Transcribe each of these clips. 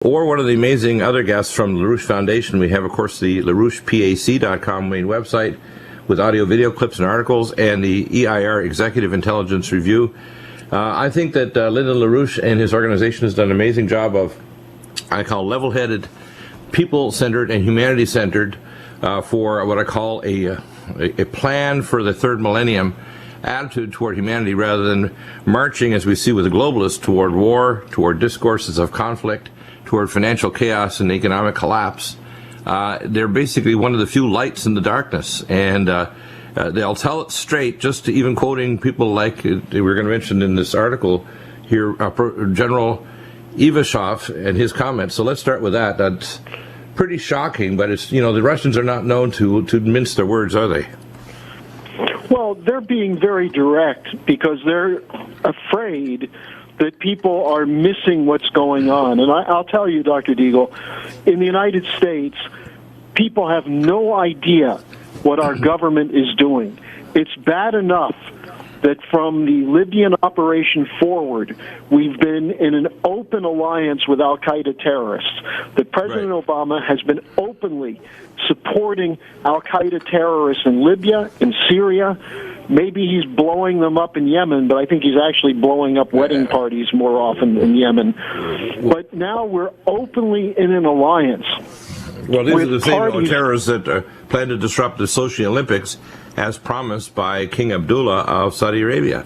or one of the amazing other guests from the LaRouche Foundation. We have, of course, the LaRouchePAC.com main website with audio, video clips and articles, and the EIR Executive Intelligence Review. I think that Lyndon LaRouche and his organization has done an amazing job of, I call, level-headed, people-centered, and humanity-centered for what I call a plan for the third millennium attitude toward humanity, rather than marching, as we see with the globalists, toward war, toward discourses of conflict, toward financial chaos and economic collapse. They're basically one of the few lights in the darkness, and they'll tell it straight, just to even quoting people like we're going to mention in this article here, General Ivashov and his comments. So let's start with that. That's pretty shocking, but it's, you know, the Russians are not known to mince their words, are they? Well, they're being very direct because they're afraid that people are missing what's going on. And I'll tell you, Dr. Deagle, in the United States, people have no idea what our government is doing. It's bad enough that from the Libyan operation forward, we've been in an open alliance with al-Qaeda terrorists, that President Obama has been openly supporting al-Qaeda terrorists in Libya, in Syria. Maybe he's blowing them up in Yemen, but I think he's actually blowing up wedding parties more often in Yemen. But now we're openly in an alliance. Well, these are the same terrorists that plan to disrupt the Sochi Olympics, as promised by King Abdullah of Saudi Arabia.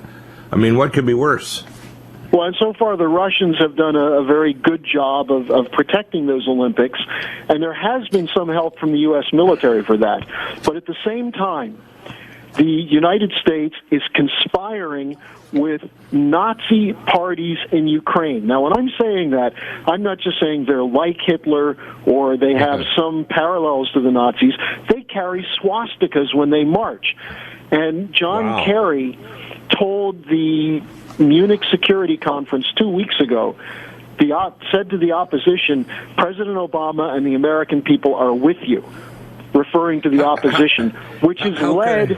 I mean, what could be worse? Well, and so far the Russians have done a very good job of protecting those Olympics, and there has been some help from the U.S. military for that. But at the same time, the United States is conspiring with Nazi parties in Ukraine. Now, when I'm saying that, I'm not just saying they're like Hitler or they have some parallels to the Nazis. They carry swastikas when they march. And John Kerry told the Munich Security Conference 2 weeks ago, said to the opposition, President Obama and the American people are with you, referring to the opposition, which has led...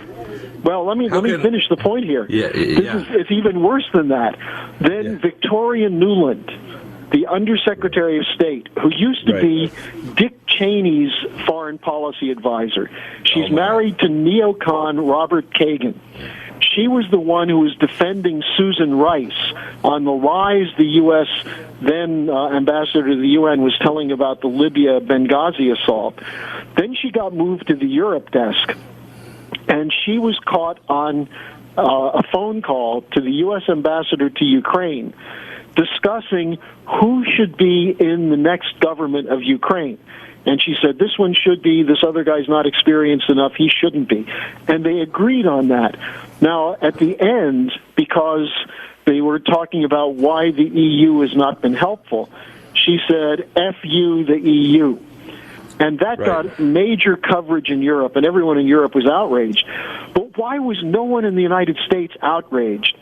Well, let me finish the point here. It's even worse than that. Then Victoria Nuland, the Undersecretary of State, who used to be Dick Cheney's foreign policy advisor. She's married to neocon Robert Kagan. She was the one who was defending Susan Rice on the lies the U.S. then ambassador to the UN was telling about the Libya Benghazi assault. Then she got moved to the Europe desk, and she was caught on a phone call to the U.S. ambassador to Ukraine discussing who should be in the next government of Ukraine. And she said, this one should be, this other guy's not experienced enough, he shouldn't be. And they agreed on that. Now, at the end, because they were talking about why the EU has not been helpful, she said, F you, the EU. And that got major coverage in Europe, and everyone in Europe was outraged. But why was no one in the United States outraged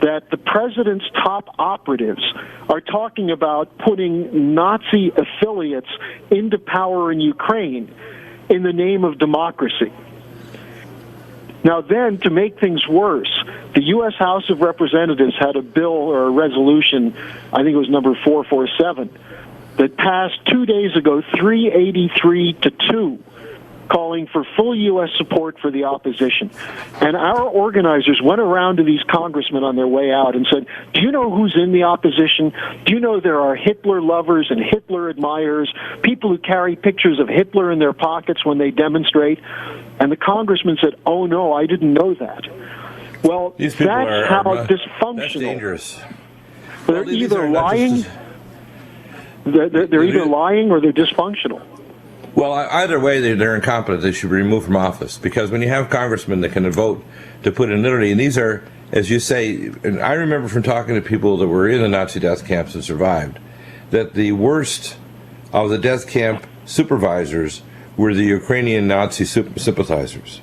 that the president's top operatives are talking about putting Nazi affiliates into power in Ukraine in the name of democracy? Now then, to make things worse, the U.S. House of Representatives had a bill or a resolution, I think it was number 447, that passed 2 days ago, 383-2, calling for full U.S. support for the opposition. And our organizers went around to these congressmen on their way out and said, do you know who's in the opposition? Do you know there are Hitler lovers and Hitler admirers, people who carry pictures of Hitler in their pockets when they demonstrate? And the congressman said, oh, no, I didn't know that. Well, that's how dysfunctional. That's dangerous. They're either lying... They're either lying or they're dysfunctional. Well, either way, they're incompetent. They should be removed from office, because when you have congressmen that can vote to put in literally, and these are, as you say, and I remember from talking to people that were in the Nazi death camps and survived, that the worst of the death camp supervisors were the Ukrainian Nazi sympathizers.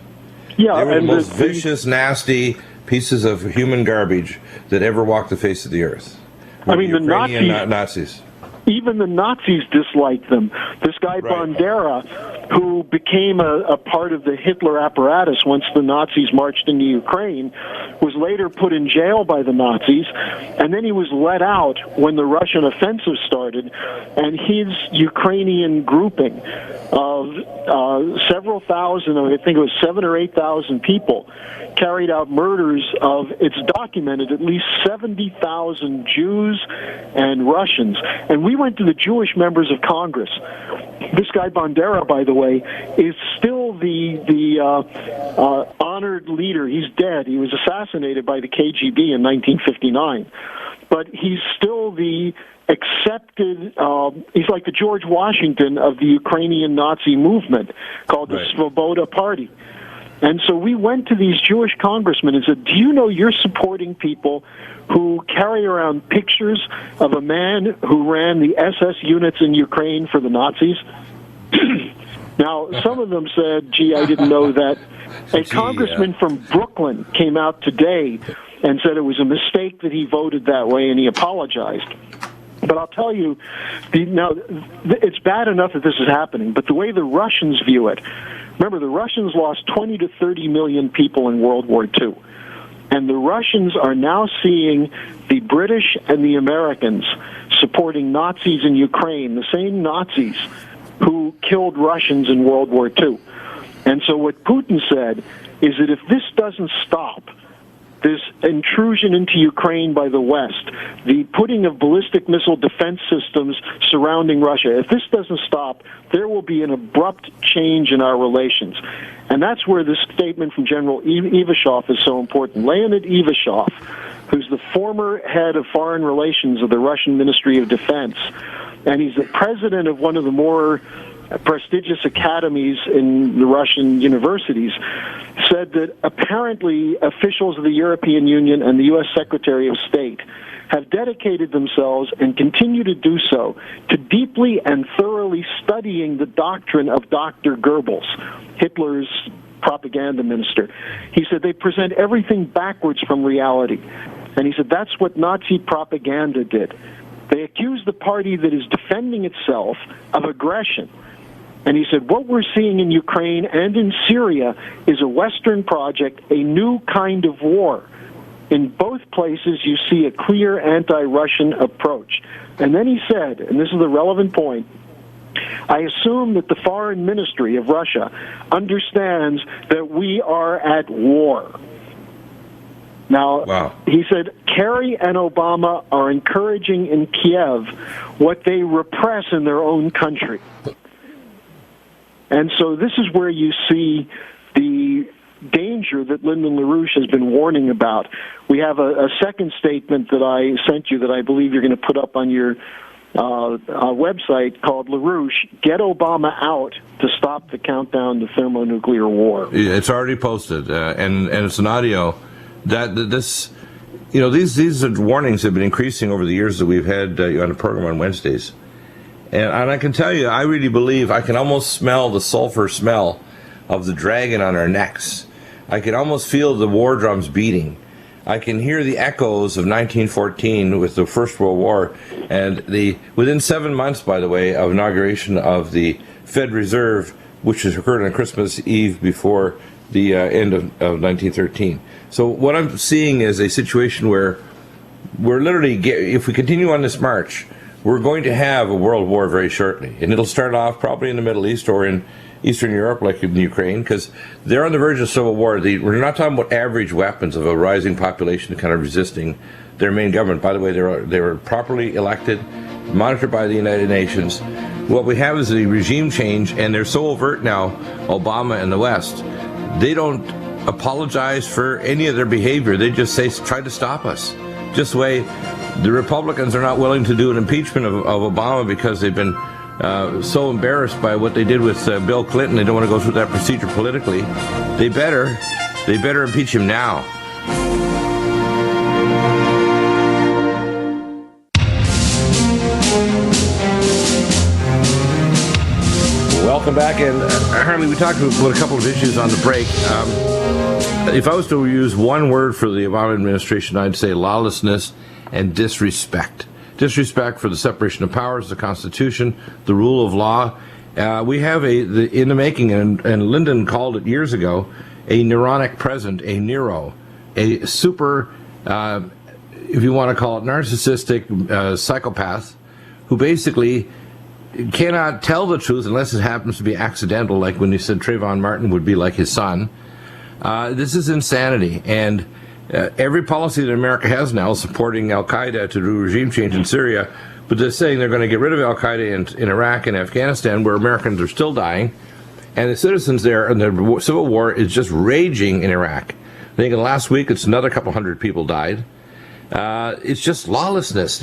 Yeah, they were the most vicious, nasty pieces of human garbage that ever walked the face of the earth. I mean, the Nazis. Even the Nazis disliked them. This guy Bandera who became a part of the Hitler apparatus once the Nazis marched into Ukraine, was later put in jail by the Nazis, and then he was let out when the Russian offensive started, and his Ukrainian grouping of several thousand, I think it was 7,000 or 8,000 people, carried out murders of, it's documented, at least 70,000 Jews and Russians. And we went to the Jewish members of Congress. This guy Bandera, by the way, is still the honored leader. He's dead. He was assassinated by the KGB in 1959. But he's still the accepted, he's like the George Washington of the Ukrainian Nazi movement, called the Svoboda Party. And so we went to these Jewish congressmen and said, do you know you're supporting people who carry around pictures of a man who ran the SS units in Ukraine for the Nazis? Now, some of them said, gee, I didn't know that. A congressman from Brooklyn came out today and said it was a mistake that he voted that way, and he apologized. But I'll tell you, now, it's bad enough that this is happening, but the way the Russians view it, remember, the Russians lost 20 to 30 million people in World War II. And the Russians are now seeing the British and the Americans supporting Nazis in Ukraine, the same Nazis who killed Russians in World War II. And so what Putin said is that if this doesn't stop, this intrusion into Ukraine by the West, the putting of ballistic missile defense systems surrounding Russia, if this doesn't stop, there will be an abrupt change in our relations. And that's where this statement from General Ivashov is so important. Leonid Ivashov, who's the former head of foreign relations of the Russian Ministry of Defense, and he's the president of one of the more prestigious academies in the Russian universities, said that apparently officials of the European Union and the U.S. Secretary of State have dedicated themselves and continue to do so to deeply and thoroughly studying the doctrine of Dr. Goebbels, Hitler's propaganda minister. He said they present everything backwards from reality. And he said that's what Nazi propaganda did. They accuse the party that is defending itself of aggression. And he said, what we're seeing in Ukraine and in Syria is a Western project, a new kind of war. In both places, you see a clear anti-Russian approach. And then he said, and this is the relevant point, I assume that the foreign ministry of Russia understands that we are at war. Now, He said, Kerry and Obama are encouraging in Kiev what they repress in their own country. And so this is where you see the danger that Lyndon LaRouche has been warning about. We have a second statement that I sent you that I believe you're going to put up on your website called LaRouche, Get Obama Out to Stop the Countdown to Thermonuclear War. It's already posted, and it's an audio that this, you know, these warnings have been increasing over the years that we've had on the program on Wednesdays. And I can tell you, I really believe I can almost smell the sulfur smell of the dragon on our necks. I can almost feel the war drums beating. I can hear the echoes of 1914 with the First World War, and within 7 months, by the way, of inauguration of the Fed Reserve, which has occurred on Christmas Eve before the end of 1913. So what I'm seeing is a situation where we're literally, if we continue on this march, we're going to have a world war very shortly. And it'll start off probably in the Middle East or in Eastern Europe, like in Ukraine, because they're on the verge of civil war. We're not talking about average weapons of a rising population kind of resisting their main government. By the way, they were properly elected, monitored by the United Nations. What we have is a regime change, and they're so overt now, Obama and the West, they don't apologize for any of their behavior. They just say, try to stop us. Just the way the Republicans are not willing to do an impeachment of Obama because they've been so embarrassed by what they did with Bill Clinton. They don't want to go through that procedure politically. They better impeach him now. Welcome back, and Harley, we talked about a couple of issues on the break. If I was to use one word for the Obama administration, I'd say lawlessness and disrespect. Disrespect for the separation of powers, the Constitution, the rule of law, We have in the making, and Lyndon called it years ago, a neuronic present, a neuro, a super, if you want to call it narcissistic psychopath, who basically cannot tell the truth unless it happens to be accidental, like when he said Trayvon Martin would be like his son. This is insanity, and every policy that America has now is supporting Al-Qaeda to do regime change in Syria, but they're saying they're going to get rid of Al-Qaeda in Iraq and Afghanistan, where Americans are still dying, and the citizens there, and the civil war is just raging in Iraq. I think in the last week it's another couple hundred people died. It's just lawlessness.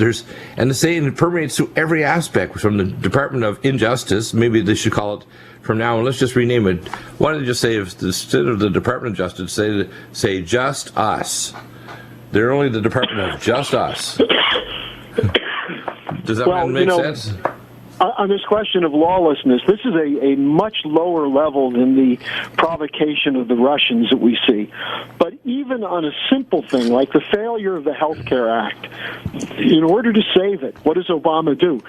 And the saying it permeates through every aspect, from the Department of Injustice. Maybe they should call it from now on. Let's just rename it. Why don't they just say, instead of the Department of Justice, say just us? They're only the Department of Just Us. Does that make sense? On this question of lawlessness, this is a much lower level than the provocation of the Russians that we see. But even on a simple thing like the failure of the Health Care Act, in order to save it, what does Obama do?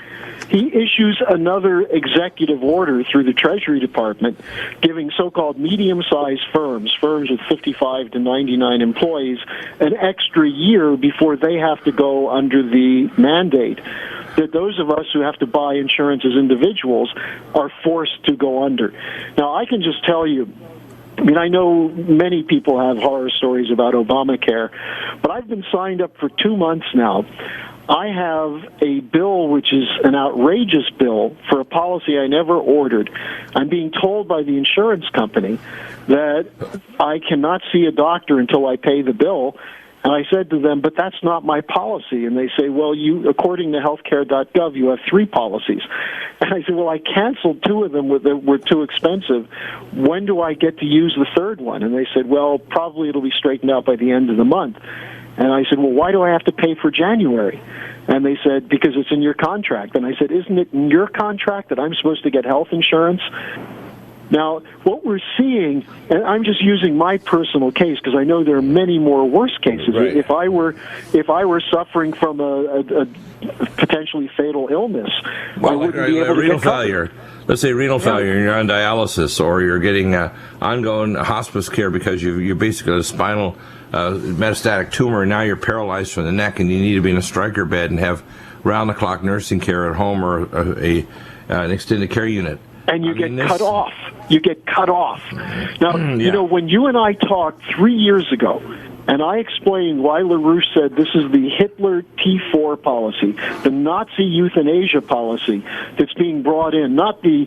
He issues another executive order through the Treasury Department giving so-called medium-sized firms with 55 to 99 employees, an extra year before they have to go under the mandate that those of us who have to buy insurance as individuals are forced to go under. Now, I can just tell you, I mean, I know many people have horror stories about Obamacare, but I've been signed up for 2 months now. I have a bill which is an outrageous bill for a policy I never ordered. I'm being told by the insurance company that I cannot see a doctor until I pay the bill. And I said to them, but that's not my policy. And they say, well, according to healthcare.gov, you have 3 policies. And I said, well, I canceled 2 of them that were too expensive. When do I get to use the 3rd one? And they said, well, probably it'll be straightened out by the end of the month. And I said, well, why do I have to pay for January? And they said, because it's in your contract. And I said, isn't it in your contract that I'm supposed to get health insurance? Now, what we're seeing, and I'm just using my personal case because I know there are many more worse cases. Right. If I were suffering from a potentially fatal illness, I wouldn't be able to renal get covered. failure. Let's say renal failure, and you're on dialysis, or you're getting ongoing hospice care because you're basically a spinal metastatic tumor, and now you're paralyzed from the neck, and you need to be in a striker bed and have round-the-clock nursing care at home or an extended care unit. And you get cut off. You get cut off. Now, you know, when you and I talked 3 years ago, and I explained why LaRouche said this is the Hitler T4 policy, the Nazi euthanasia policy that's being brought in, not the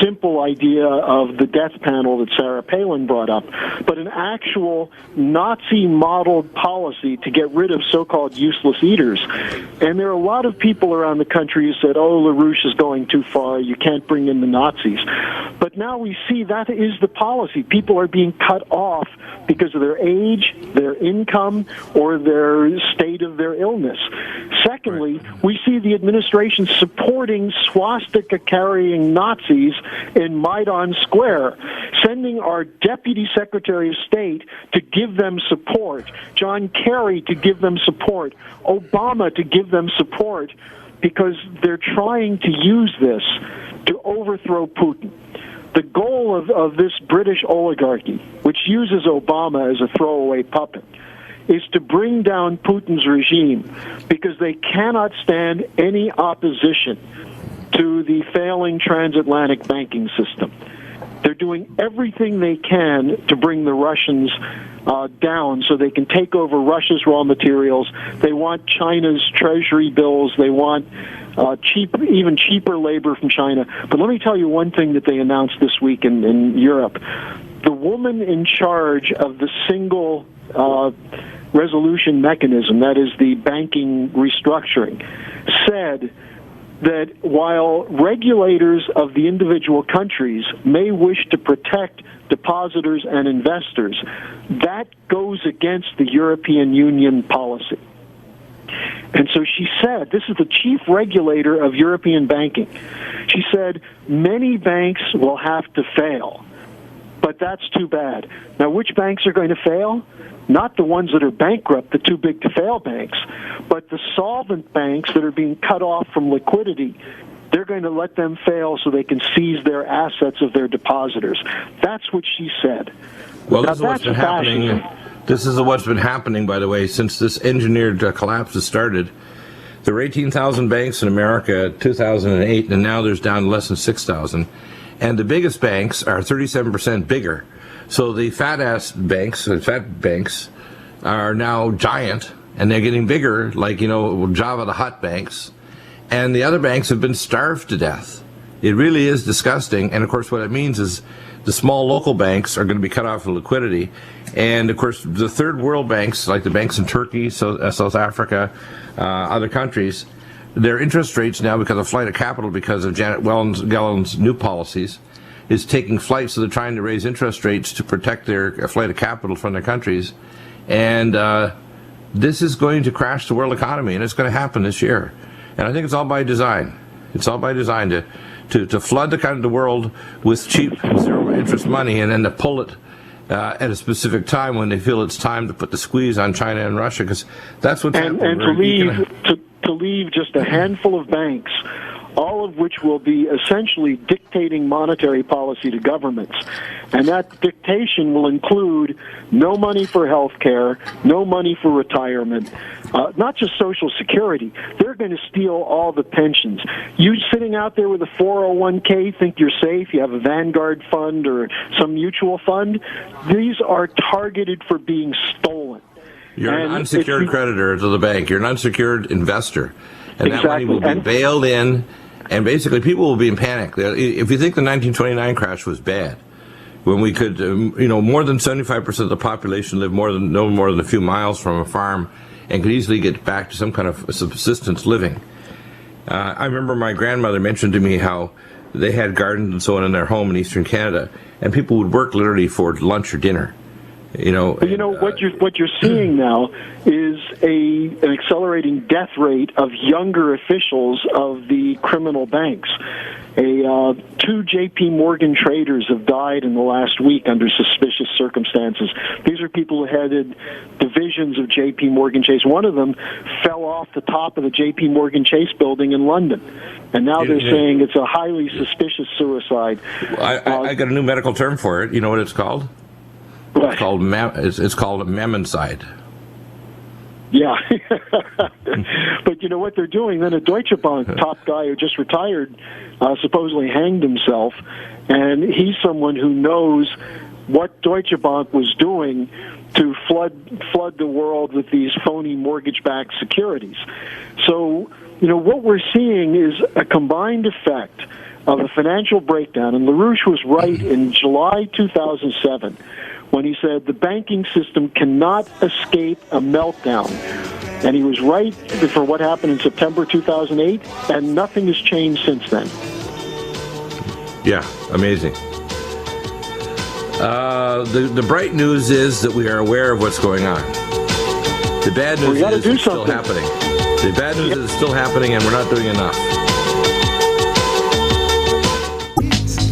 simple idea of the death panel that Sarah Palin brought up, but an actual Nazi-modeled policy to get rid of so-called useless eaters. And there are a lot of people around the country who said, oh, LaRouche is going too far, you can't bring in the Nazis. But now we see that is the policy. People are being cut off because of their age, their income, or their state of their illness. Secondly, we see the administration supporting swastika-carrying Nazis in Maidan Square, sending our Deputy Secretary of State to give them support, John Kerry to give them support, Obama to give them support, because they're trying to use this to overthrow Putin. The goal of this British oligarchy, which uses Obama as a throwaway puppet, is to bring down Putin's regime because they cannot stand any opposition to the failing transatlantic banking system. They're doing everything they can to bring the Russians down so they can take over Russia's raw materials. They want China's treasury bills. They want even cheaper labor from China. But let me tell you one thing that they announced this week in Europe. The woman in charge of the single resolution mechanism, that is the banking restructuring, said that while regulators of the individual countries may wish to protect depositors and investors, that goes against the European Union policy. And so she said, this is the chief regulator of European banking. She said, many banks will have to fail, but that's too bad. Now, which banks are going to fail? Not the ones that are bankrupt, the too big to fail banks, but the solvent banks that are being cut off from liquidity they're going to let them fail so they can seize their assets of their depositors. That's what she said. Well, this is what's been happening. This is what's been happening, by the way, since this engineered collapse has started. There were 18,000 banks in America in 2008, and now there's down to less than 6,000. And the biggest banks are 37% bigger. So the fat banks are now giant, and they're getting bigger, like, you know, Java the Hutt banks. And the other banks have been starved to death. It really is disgusting. And of course, what it means is the small local banks are going to be cut off of liquidity. And of course, the third world banks, like the banks in Turkey, South Africa, other countries, their interest rates now, because of flight of capital, because of Janet Yellen's new policies, is taking flight. So they're trying to raise interest rates to protect their flight of capital from their countries. And this is going to crash the world economy, and it's going to happen this year. And I think it's all by design. It's all by design to flood the world with cheap zero-interest money, and then to pull it at a specific time when they feel it's time to put the squeeze on China and Russia, because that's what's happening. And to leave just a handful of banks, all of which will be essentially dictating monetary policy to governments. And that dictation will include no money for health care, no money for retirement, not just Social Security. They're going to steal all the pensions. You sitting out there with a 401k think you're safe, you have a Vanguard fund or some mutual fund, these are targeted for being stolen. You're an unsecured creditor to the bank. You're an unsecured investor. And that money will be bailed in, and basically people will be in panic. If you think the 1929 crash was bad, when we could, more than 75% of the population lived no more than a few miles from a farm and could easily get back to some kind of subsistence living. I remember my grandmother mentioned to me how they had gardens and so on in their home in eastern Canada, and people would work literally for lunch or dinner. What you're seeing now is an accelerating death rate of younger officials of the criminal banks. Two J.P. Morgan traders have died in the last week under suspicious circumstances. These are people who headed divisions of J.P. Morgan Chase. One of them fell off the top of the J.P. Morgan Chase building in London, and now they're saying it's a highly suspicious suicide. I got a new medical term for it. You know what it's called? It's called mammoncide. Yeah. But you know what they're doing? Then a Deutsche Bank top guy who just retired supposedly hanged himself, and he's someone who knows what Deutsche Bank was doing to flood the world with these phony mortgage-backed securities. So, what we're seeing is a combined effect of a financial breakdown, and LaRouche was right in July 2007 when he said the banking system cannot escape a meltdown. And he was right for what happened in September 2008, and nothing has changed since then. Yeah, amazing. The bright news is that we are aware of what's going on. The bad news is it's still happening. The bad news is it's still happening, and we're not doing enough.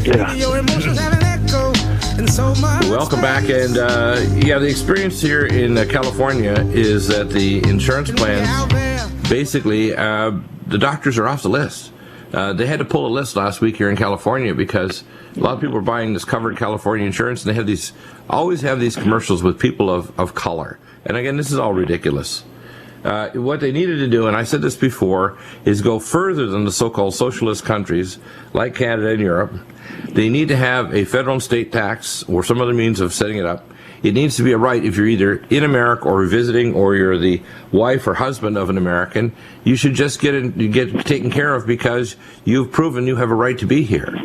Yeah. Welcome back, and the experience here in California is that the insurance plans, basically, the doctors are off the list. They had to pull a list last week here in California because a lot of people are buying this covered California insurance, and they always have these commercials with people of color. And again, this is all ridiculous. What they needed to do, and I said this before, is go further than the so-called socialist countries like Canada and Europe. They need to have a federal and state tax or some other means of setting it up. It needs to be a right if you're either in America or visiting, or you're the wife or husband of an American. You should just get taken care of because you've proven you have a right to be here.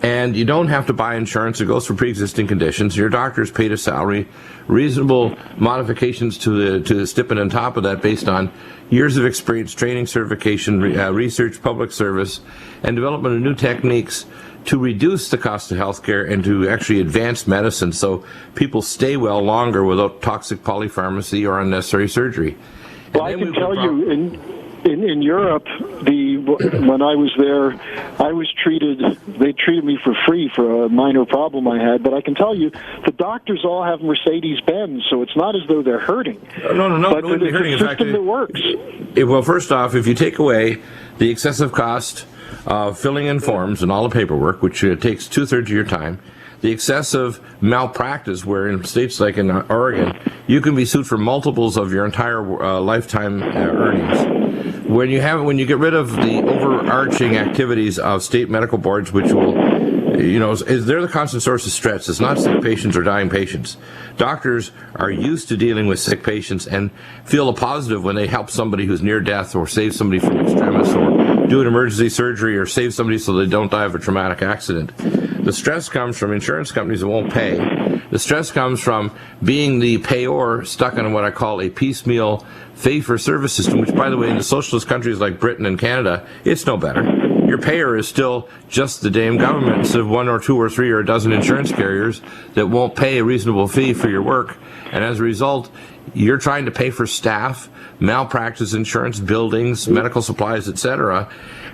And you don't have to buy insurance. It goes for pre-existing conditions. Your doctor's paid a salary, reasonable modifications to the stipend on top of that based on years of experience, training, certification, research, public service, and development of new techniques to reduce the cost of healthcare and to actually advance medicine so people stay well longer without toxic polypharmacy or unnecessary surgery. Well, I can tell you, in Europe, when I was there, they treated me for free for a minor problem I had, but I can tell you, the doctors all have Mercedes-Benz, so it's not as though they're hurting. No, but it's a system that works. Well, first off, if you take away the excessive cost filling in forms and all the paperwork, which takes 2/3 of your time, the excessive malpractice, where in states like in Oregon, you can be sued for multiples of your entire lifetime earnings. When you get rid of the overarching activities of state medical boards, which will, they're the constant source of stress. It's not sick patients or dying patients. Doctors are used to dealing with sick patients and feel a positive when they help somebody who's near death or save somebody from extremis or do an emergency surgery or save somebody so they don't die of a traumatic accident. The stress comes from insurance companies that won't pay. The stress comes from being the payor stuck in what I call a piecemeal fee-for-service system, which, by the way, in the socialist countries like Britain and Canada, it's no better. Your payer is still just the damn government instead of 1 or 2 or 3 or a dozen insurance carriers that won't pay a reasonable fee for your work. And as a result, you're trying to pay for staff, malpractice insurance, buildings, medical supplies, etc.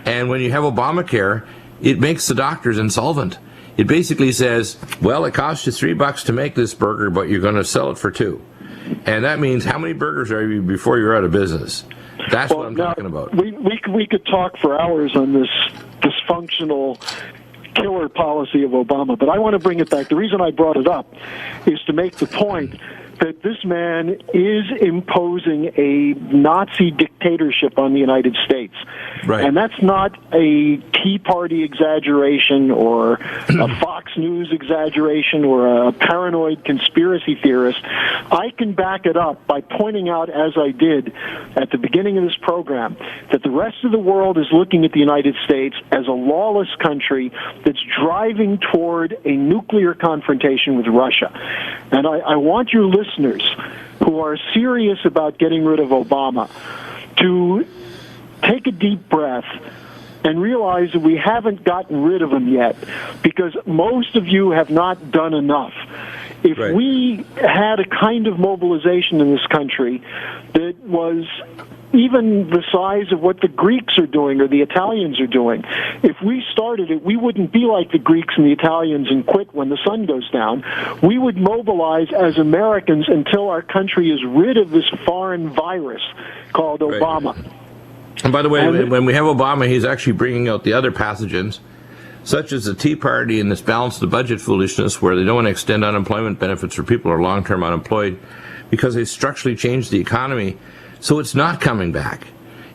And when you have Obamacare, it makes the doctors insolvent. It basically says, well, it costs you $3 to make this burger, but you're going to sell it for $2. And that means how many burgers are you before you're out of business? That's what I'm talking about. We could talk for hours on this dysfunctional killer policy of Obama, but I want to bring it back. The reason I brought it up is to make the point that this man is imposing a Nazi dictatorship on the United States. Right. And that's not a Tea Party exaggeration or a Fox News exaggeration or a paranoid conspiracy theorist. I can back it up by pointing out, as I did at the beginning of this program, that the rest of the world is looking at the United States as a lawless country that's driving toward a nuclear confrontation with Russia. And I want your listeners who are serious about getting rid of Obama to take a deep breath and realize that we haven't gotten rid of him yet, because most of you have not done enough. If we had a kind of mobilization in this country that was even the size of what the Greeks are doing or the Italians are doing, if we started it, we wouldn't be like the Greeks and the Italians and quit when the sun goes down. We would mobilize as Americans until our country is rid of this foreign virus called Obama. And by the way, when we have Obama, he's actually bringing out the other pathogens, such as the Tea Party and this balance the budget foolishness, where they don't want to extend unemployment benefits for people who are long-term unemployed because they structurally changed the economy. So it's not coming back.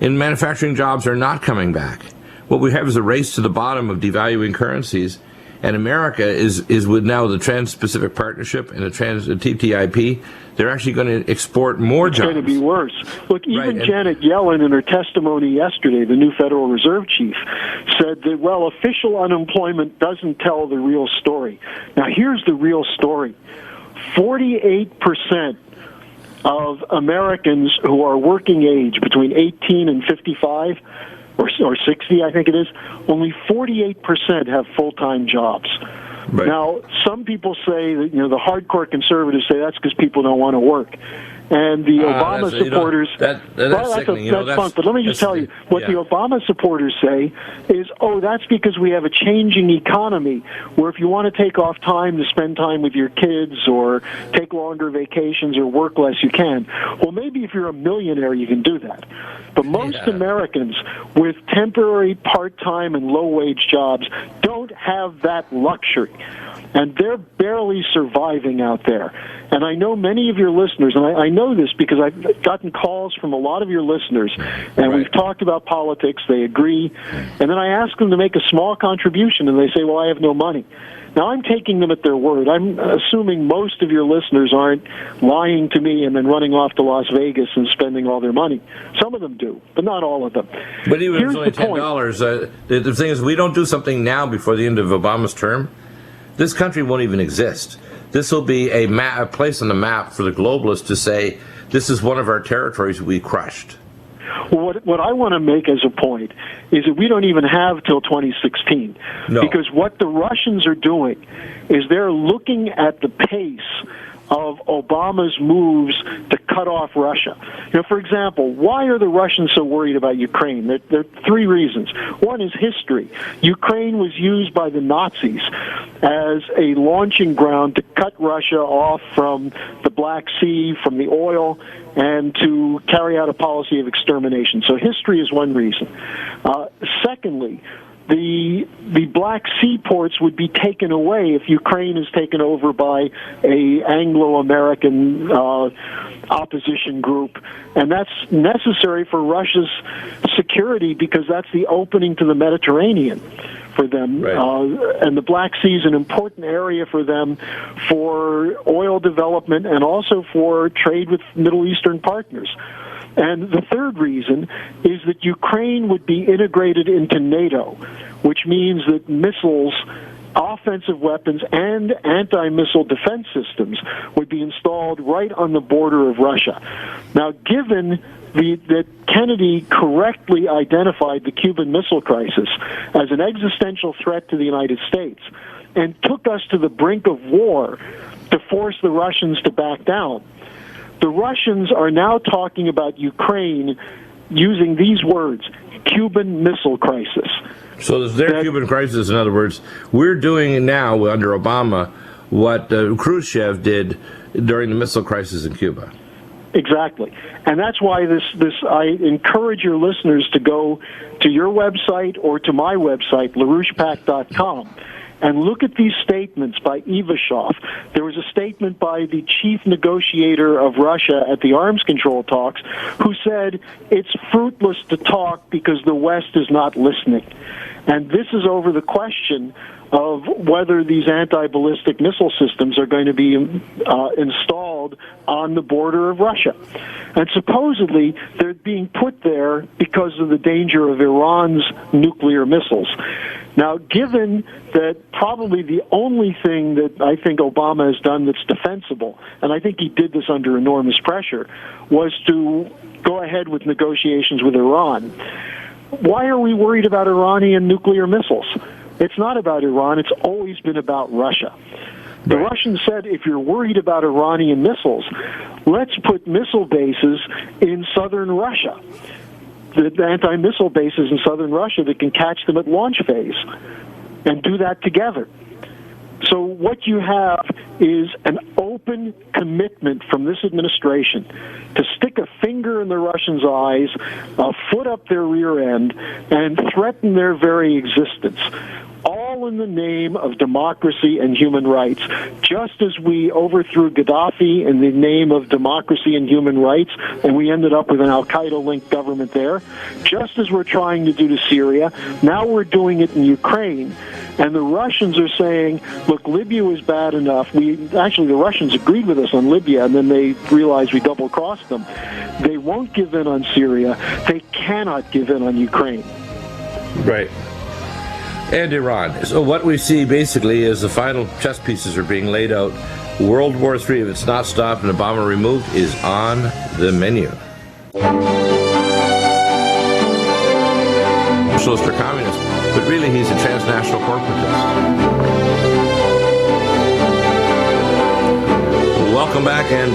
And manufacturing jobs are not coming back. What we have is a race to the bottom of devaluing currencies. And America is with now the Trans-Pacific Partnership and the TTIP, they're actually going to export more jobs. It's going to be worse. Look, even Janet Yellen in her testimony yesterday, the new Federal Reserve chief, said that, well, official unemployment doesn't tell the real story. Now, here's the real story. 48% of Americans who are working age between 18 and 55 or 60, I think it is, only 48% have full-time jobs. Right. Now, some people say that, the hardcore conservatives say that's because people don't want to work. And the Obama supporters... That's sickening. That's fun, but let me just tell you, what the Obama supporters say is, that's because we have a changing economy, where if you want to take off time to spend time with your kids or take longer vacations or work less, you can. Well, maybe if you're a millionaire, you can do that. But most Americans with temporary part-time and low-wage jobs don't have that luxury. And they're barely surviving out there. And I know many of your listeners, and I know this because I've gotten calls from a lot of your listeners, and we've talked about politics, they agree, and then I ask them to make a small contribution, and they say, well, I have no money. Now, I'm taking them at their word. I'm assuming most of your listeners aren't lying to me and then running off to Las Vegas and spending all their money. Some of them do, but not all of them. But even if it's only $10, the thing is, we don't do something now before the end of Obama's term, this country won't even exist. This will be a place on the map for the globalists to say, this is one of our territories we crushed. Well, what I want to make as a point is that we don't even have till 2016. No. Because what the Russians are doing is they're looking at the pace of Obama's moves to cut off Russia. For example, why are the Russians so worried about Ukraine? There are three reasons. One is history. Ukraine was used by the Nazis as a launching ground to cut Russia off from the Black Sea, from the oil, and to carry out a policy of extermination. So history is one reason. Secondly, the Black Sea ports would be taken away if Ukraine is taken over by a Anglo-American opposition group, and that's necessary for Russia's security because that's the opening to the Mediterranean for them. Right. And the Black Sea is an important area for them for oil development and also for trade with Middle Eastern partners. And the third reason is that Ukraine would be integrated into NATO, which means that missiles, offensive weapons, and anti-missile defense systems would be installed right on the border of Russia. Now, given that Kennedy correctly identified the Cuban Missile Crisis as an existential threat to the United States and took us to the brink of war to force the Russians to back down, the Russians are now talking about Ukraine using these words, Cuban Missile Crisis. So their Cuban crisis, in other words, we're doing now under Obama what Khrushchev did during the missile crisis in Cuba. Exactly. And that's why I encourage your listeners to go to your website or to my website, LaRouchePAC.com, and look at these statements by Ivashov. There was a statement by the chief negotiator of Russia at the arms control talks who said it's fruitless to talk because the West is not listening. And this is over the question of whether these anti-ballistic missile systems are going to be installed on the border of Russia. And supposedly, they're being put there because of the danger of Iran's nuclear missiles. Now, given that probably the only thing that I think Obama has done that's defensible, and I think he did this under enormous pressure, was to go ahead with negotiations with Iran. Why are we worried about Iranian nuclear missiles? It's not about Iran. It's always been about Russia. The Russians said, if you're worried about Iranian missiles, let's put missile bases in southern Russia, the anti-missile bases in southern Russia that can catch them at launch phase, and do that together. So what you have is an open commitment from this administration to stick a finger in the Russians' eyes, a foot up their rear end, and threaten their very existence, all in the name of democracy and human rights. Just as we overthrew Gaddafi in the name of democracy and human rights, and we ended up with an al-Qaeda-linked government there, just as we're trying to do to Syria, now we're doing it in Ukraine. And the Russians are saying, look, Libya was bad enough. The Russians agreed with us on Libya, and then they realized we double-crossed them. They won't give in on Syria. They cannot give in on Ukraine. Right. And Iran. So what we see basically is the final chess pieces are being laid out. World War III, if it's not stopped and Obama removed, is on the menu. Socialist or communist, but really he's a transnational corporatist. Welcome back, and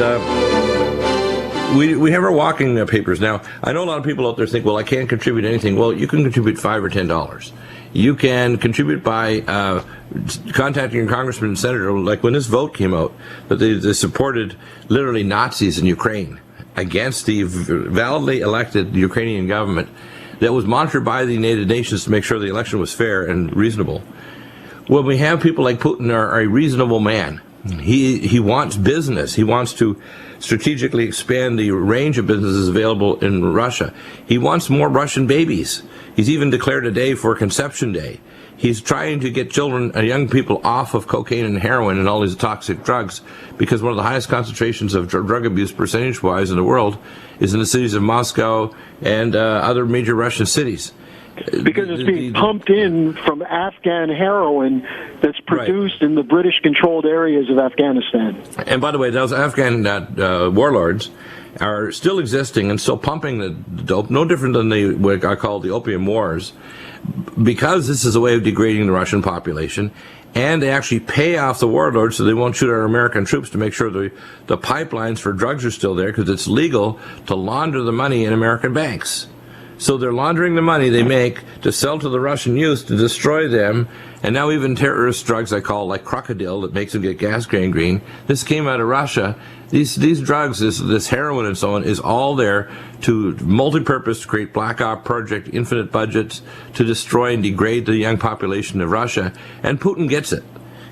we have our walking papers. Now, I know a lot of people out there think, well, I can't contribute anything. Well, you can contribute $5 or $10. You can contribute by contacting your congressman and senator, like when this vote came out, that they supported literally Nazis in Ukraine against the validly elected Ukrainian government that was monitored by the United Nations to make sure the election was fair and reasonable. When we have people like Putin are a reasonable man, he wants business. He wants to strategically expand the range of businesses available in Russia. He wants more Russian babies. He's even declared a day for Conception Day. He's trying to get children and young people off of cocaine and heroin and all these toxic drugs, because one of the highest concentrations of drug abuse percentage-wise in the world is in the cities of Moscow and other major Russian cities. Because it's being pumped in from Afghan heroin that's produced in the British-controlled areas of Afghanistan. And by the way, those Afghan warlords are still existing and still pumping the dope, no different than what I call the opium wars, because this is a way of degrading the Russian population, and they actually pay off the warlords so they won't shoot our American troops to make sure the pipelines for drugs are still there, because it's legal to launder the money in American banks. So they're laundering the money they make to sell to the Russian youth to destroy them And now even terrorist drugs I call like crocodile that makes them get gas gangrene. This came out of Russia. These drugs, this heroin and so on, is all there to multi-purpose, to create black op project, infinite budgets, to destroy and degrade the young population of Russia. And Putin gets it.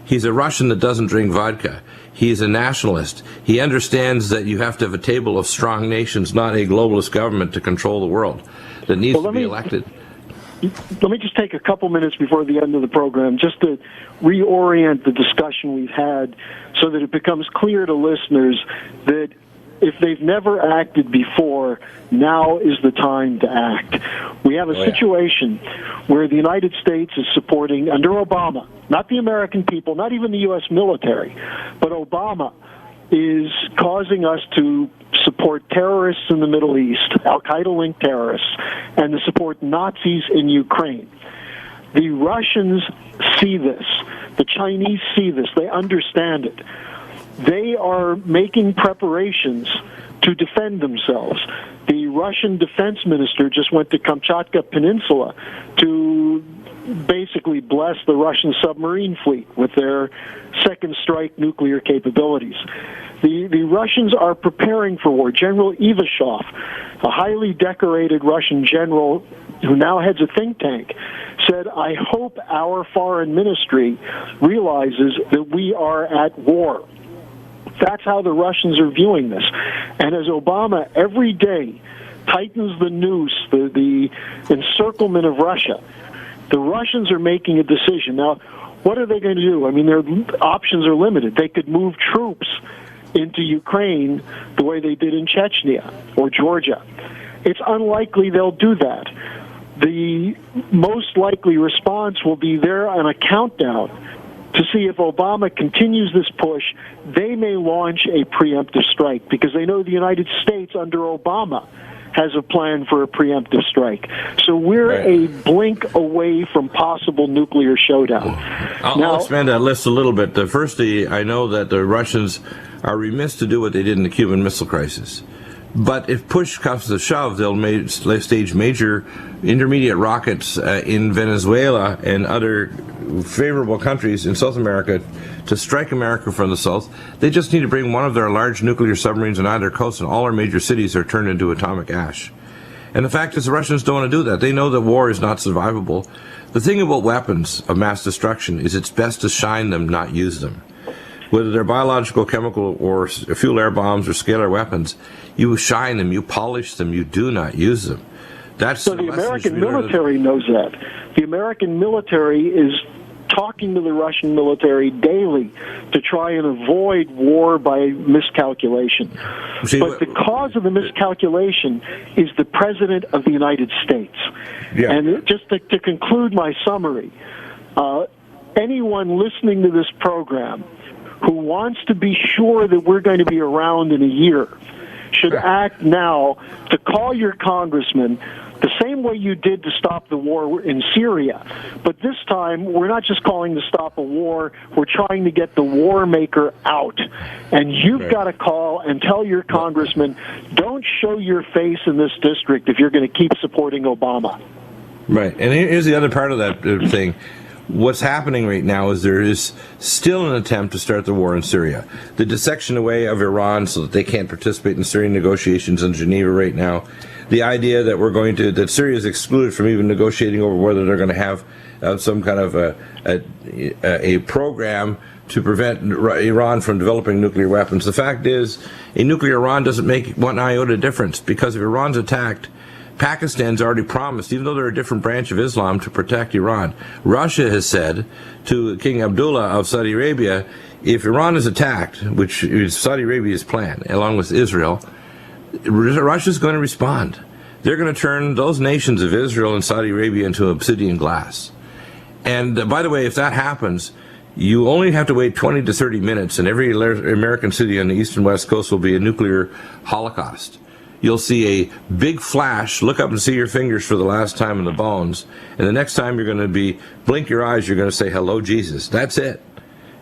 He's a Russian that doesn't drink vodka. He's a nationalist. He understands that you have to have a table of strong nations, not a globalist government to control the world that needs to be elected. Let me just take a couple minutes before the end of the program just to reorient the discussion we've had so that it becomes clear to listeners that if they've never acted before, now is the time to act. We have a situation where the United States is supporting, under Obama, not the American people, not even the U.S. military, but Obama is causing us to support terrorists in the Middle East, Al-Qaeda-linked terrorists, and to support Nazis in Ukraine. The Russians see this. The Chinese see this. They understand it. They are making preparations to defend themselves. The Russian defense minister just went to Kamchatka Peninsula to basically bless the Russian submarine fleet with their second strike nuclear capabilities. The Russians are preparing for war. General Ivashov, a highly decorated Russian general who now heads a think tank, said, I hope our foreign ministry realizes that we are at war. That's how the Russians are viewing this. And as Obama every day tightens the noose, the encirclement of Russia, the Russians are making a decision. Now, what are they going to do? I mean, their options are limited. They could move troops into Ukraine the way they did in Chechnya or Georgia. It's unlikely they'll do that. The most likely response will be there on a countdown to see if Obama continues this push. They may launch a preemptive strike because they know the United States under Obama has a plan for a preemptive strike. So we're a blink away from possible nuclear showdown. I'll expand that list a little bit. Firstly, I know that the Russians are remiss to do what they did in the Cuban Missile Crisis. But if push comes to shove, they'll stage major intermediate rockets in Venezuela and other favorable countries in South America to strike America from the south. They just need to bring one of their large nuclear submarines on either coast, and all our major cities are turned into atomic ash. And the fact is the Russians don't want to do that. They know that war is not survivable. The thing about weapons of mass destruction is it's best to shine them, not use them. Whether they're biological, chemical, or fuel air bombs or scalar weapons, you shine them, you polish them, you do not use them. So the American military knows that. The American military is talking to the Russian military daily to try and avoid war by miscalculation. But the cause of the miscalculation is the President of the United States. Yeah. And just to conclude my summary, anyone listening to this program who wants to be sure that we're going to be around in a year should act now to call your congressman the same way you did to stop the war in Syria. But this time, we're not just calling to stop a war, we're trying to get the war maker out. And you've got to call and tell your congressman, don't show your face in this district if you're going to keep supporting Obama. Right. And here's the other part of that thing. What's happening right now is there is still an attempt to start the war in Syria. The dissection away of Iran so that they can't participate in Syrian negotiations in Geneva right now. The idea that that Syria is excluded from even negotiating over whether they're going to have some kind of a program to prevent Iran from developing nuclear weapons. The fact is, a nuclear Iran doesn't make one iota difference, because if Iran's attacked, Pakistan's already promised, even though they're a different branch of Islam, to protect Iran. Russia has said to King Abdullah of Saudi Arabia, if Iran is attacked, which is Saudi Arabia's plan, along with Israel, Russia's going to respond. They're going to turn those nations of Israel and Saudi Arabia into obsidian glass. And by the way, if that happens, you only have to wait 20 to 30 minutes, and every American city on the east and west coast will be a nuclear holocaust. You'll see a big flash, look up and see your fingers for the last time in the bones, and the next time you're going to blink your eyes, you're going to say, hello, Jesus. That's it.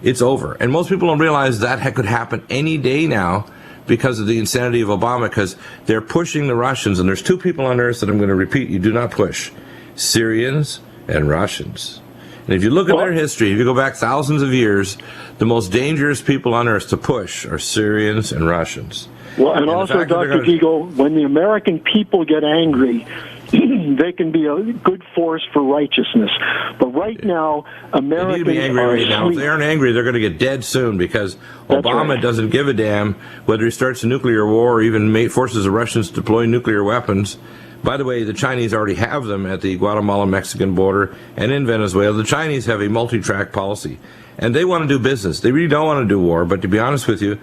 It's over. And most people don't realize that could happen any day now because of the insanity of Obama, because they're pushing the Russians, and there's two people on earth that I'm going to repeat you do not push: Syrians and Russians. And if you look at their history, if you go back thousands of years, the most dangerous people on earth to push are Syrians and Russians. Well, and also, Dr. Deagle, when the American people get angry, they can be a good force for righteousness. But right now, Americans they need to be angry right now. If they aren't angry, they're going to get dead soon, because Obama doesn't give a damn whether he starts a nuclear war or even forces the Russians to deploy nuclear weapons. By the way, the Chinese already have them at the Guatemala-Mexican border and in Venezuela. The Chinese have a multi-track policy, and they want to do business. They really don't want to do war, but to be honest with you,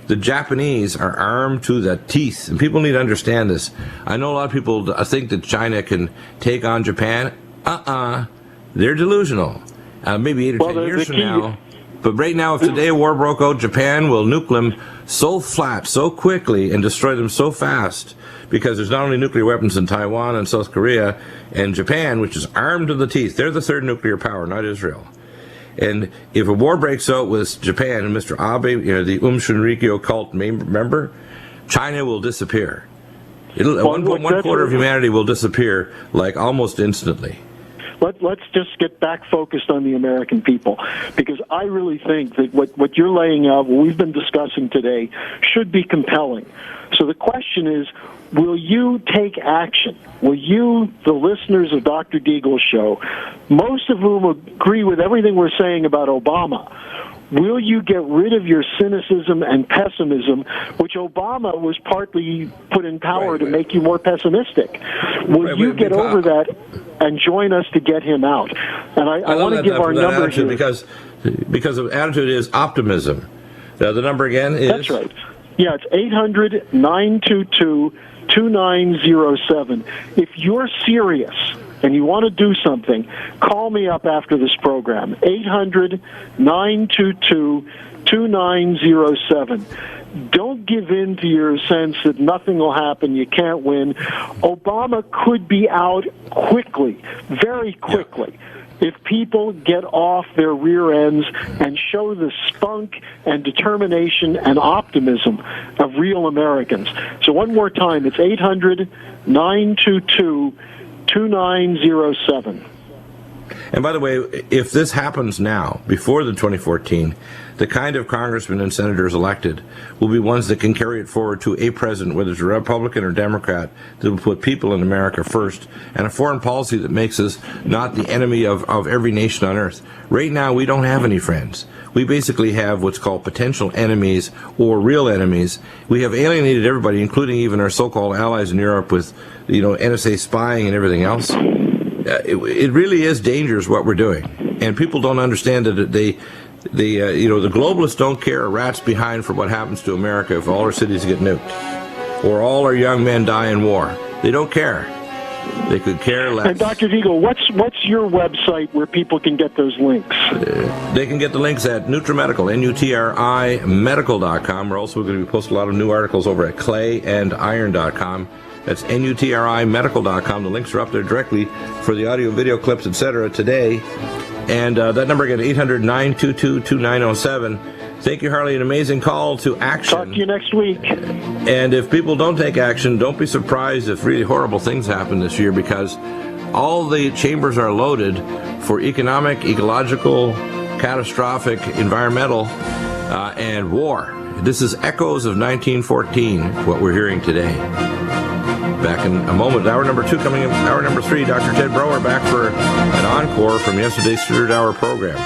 the Japanese are armed to the teeth, and people need to understand this. I know a lot of people think that China can take on Japan. They're delusional. Maybe 8 or 10 years from now. But right now, if today a war broke out, Japan will nuke them so flat, so quickly, and destroy them so fast, because there's not only nuclear weapons in Taiwan and South Korea and Japan, which is armed to the teeth. They're the third nuclear power, not Israel. And if a war breaks out with Japan and Mr. Abe, the Shinrikyo cult member, China will disappear. One quarter of humanity will disappear, like almost instantly. Let's just get back focused on the American people, because I really think that what you're laying out, what we've been discussing today, should be compelling. So the question is, will you take action? Will you, the listeners of Dr. Deagle's show, most of whom agree with everything we're saying about Obama, will you get rid of your cynicism and pessimism, which Obama was partly put in power to make you more pessimistic? Will you get over that and join us to get him out? And I want to give our number here. Because of attitude is optimism. The number again is? That's right. Yeah, it's 800-922-2907. If you're serious and you want to do something, call me up after this program, 800-922-2907. Don't give in to your sense that nothing will happen, you can't win. Obama could be out quickly, very quickly, if people get off their rear ends and show the spunk and determination and optimism of real Americans. So one more time, it's 800-922-2907. And by the way, if this happens now, before the 2014, the kind of congressmen and senators elected will be ones that can carry it forward to a president, whether it's a Republican or Democrat, that will put people in America first, and a foreign policy that makes us not the enemy of every nation on earth. Right now, we don't have any friends. We basically have what's called potential enemies or real enemies. We have alienated everybody, including even our so-called allies in Europe with, NSA spying and everything else. It really is dangerous what we're doing, and people don't understand that the globalists don't care a rat's behind for what happens to America if all our cities get nuked or all our young men die in war. They don't care. They could care less. And Dr. Deagle, what's your website where people can get those links? They can get the links at NutriMedical, NUTRI medical.com. We're also going to be posting a lot of new articles over at clayandiron.com. That's NUTRImedical.com. The links are up there directly for the audio, video clips, etc. today. And that number again, 800-922-2907. Thank you, Harley. An amazing call to action. Talk to you next week. And if people don't take action, don't be surprised if really horrible things happen this year, because all the chambers are loaded for economic, ecological, catastrophic, environmental, and war. This is echoes of 1914, what we're hearing today. Back in a moment, hour number 2 coming in, hour number 3, Dr. Ted Brower back for an encore from yesterday's third hour program.